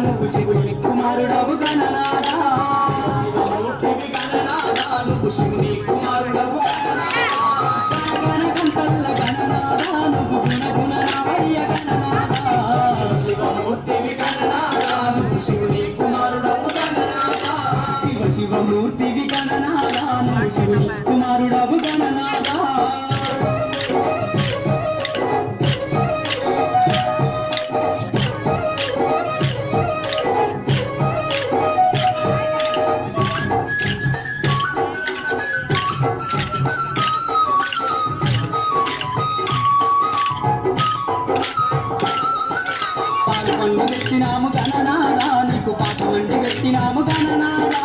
నువ్వు శివుని కుమారుడవు గణనాథా శివమూర్తివి గణనాథా నువ్వు శివుని కుమారుడవు గణగణకంతల్ల గణనాథా నువ్వు గుణ రామయ్య గణనాథా శివమూర్తివి గణనాథా నువ్వు శివుని కుమారుడవు గణనాథా శివమూర్తివి గణనాథా నువ్వు శివుని కుమారుడవు గణనాథా పండు తెచ్చినాము గణనాథా నీకు పాపమండి పెట్టినాము గణనాథా